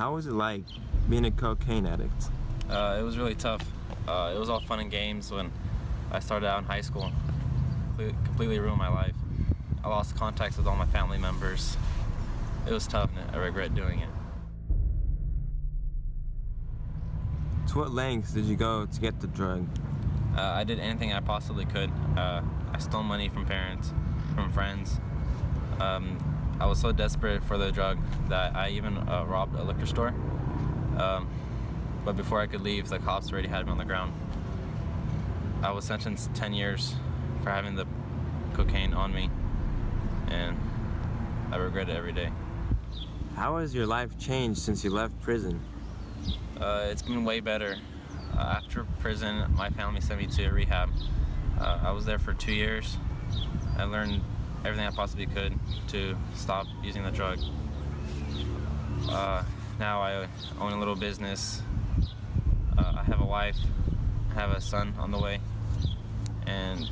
How was it like being a cocaine addict? It was really tough. It was all fun and games when I started out in high school. Completely ruined my life. I lost contacts with all my family members. It was tough and I regret doing it. To what lengths did you go to get the drug? I did anything I possibly could. I stole money from parents, from friends. I was so desperate for the drug that I even robbed a liquor store. But before I could leave, the cops already had me on the ground. I was sentenced 10 years for having the cocaine on me, and I regret it every day. How has your life changed since you left prison? It's been way better. After prison, my family sent me to a rehab. I was there for 2 years. I learned everything I possibly could to stop using the drug. Now I own a little business. I have a wife, I have a son on the way, and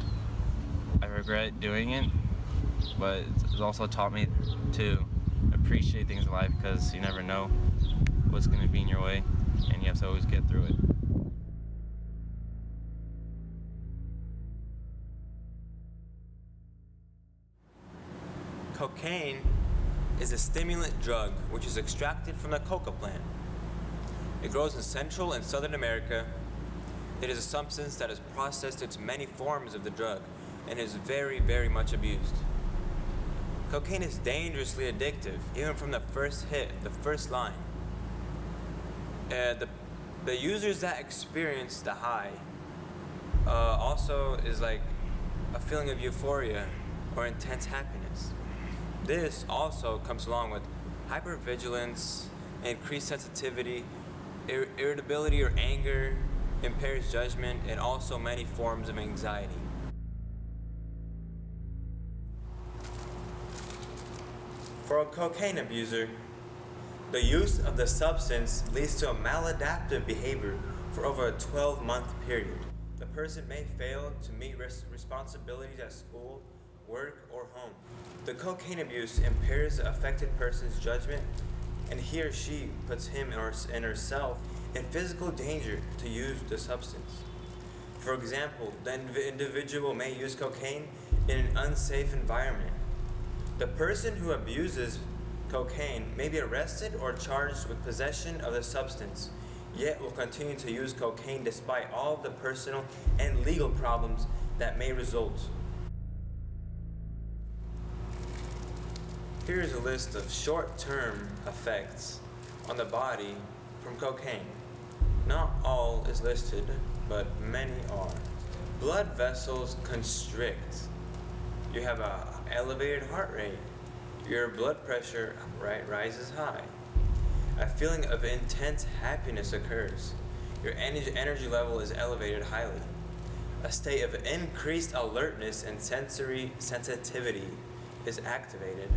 I regret doing it, but it's also taught me to appreciate things in life because you never know what's going to be in your way, and you have to always get through it. Cocaine is a stimulant drug which is extracted from the coca plant. It grows in Central and Southern America. It is a substance that is processed into many forms of the drug and is very, very much abused. Cocaine is dangerously addictive, even from the first hit, the first line. The users that experience the high also is like a feeling of euphoria or intense happiness. This also comes along with hypervigilance, increased sensitivity, irritability or anger, impairs judgment, and also many forms of anxiety. For a cocaine abuser, the use of the substance leads to a maladaptive behavior for over a 12-month period. The person may fail to meet responsibilities at school, work, or home. The cocaine abuse impairs the affected person's judgment, and he or she puts him and herself in physical danger to use the substance. For example, the individual may use cocaine in an unsafe environment. The person who abuses cocaine may be arrested or charged with possession of the substance, yet will continue to use cocaine despite all of the personal and legal problems that may result. Here is a list of short-term effects on the body from cocaine. Not all is listed, but many are. Blood vessels constrict. You have an elevated heart rate. Your blood pressure rises high. A feeling of intense happiness occurs. Your energy level is elevated highly. A state of increased alertness and sensory sensitivity is activated.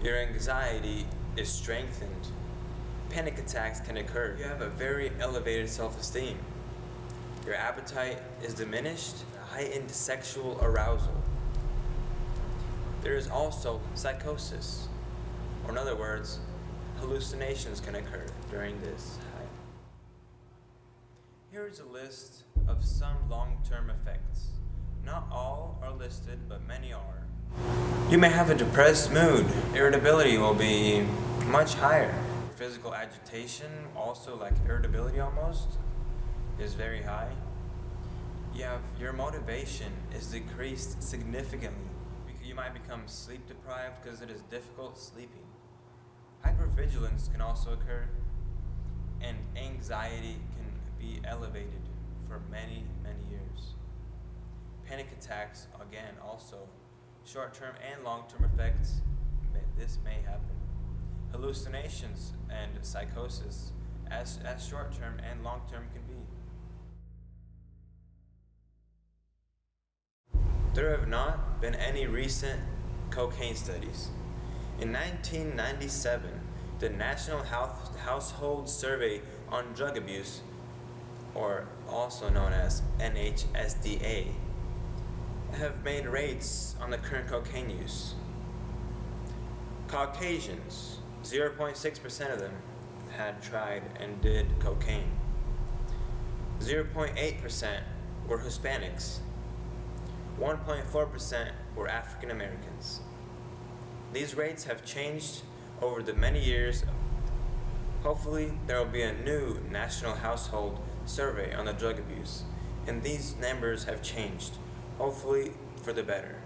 Your anxiety is strengthened. Panic attacks can occur. You have a very elevated self-esteem. Your appetite is diminished, heightened sexual arousal. There is also psychosis, or in other words, hallucinations can occur during this high. Here is a list of some long-term effects. Not all are listed, but many are. You may have a depressed mood. Irritability will be much higher. Physical agitation, also like irritability almost, is very high. Your motivation is decreased significantly. You might become sleep deprived because it is difficult sleeping. Hypervigilance can also occur, and anxiety can be elevated for many, many years. Panic attacks, again, also short-term and long-term effects, this may happen. Hallucinations and psychosis, as short-term and long-term can be. There have not been any recent cocaine studies. In 1997, the National Household Survey on Drug Abuse, or also known as NHSDA, have made rates on the current cocaine use. Caucasians, 0.6% of them, had tried and did cocaine. 0.8% were Hispanics. 1.4% were African Americans. These rates have changed over the many years. Hopefully, there will be a new national household survey on the drug abuse, and these numbers have changed, hopefully for the better.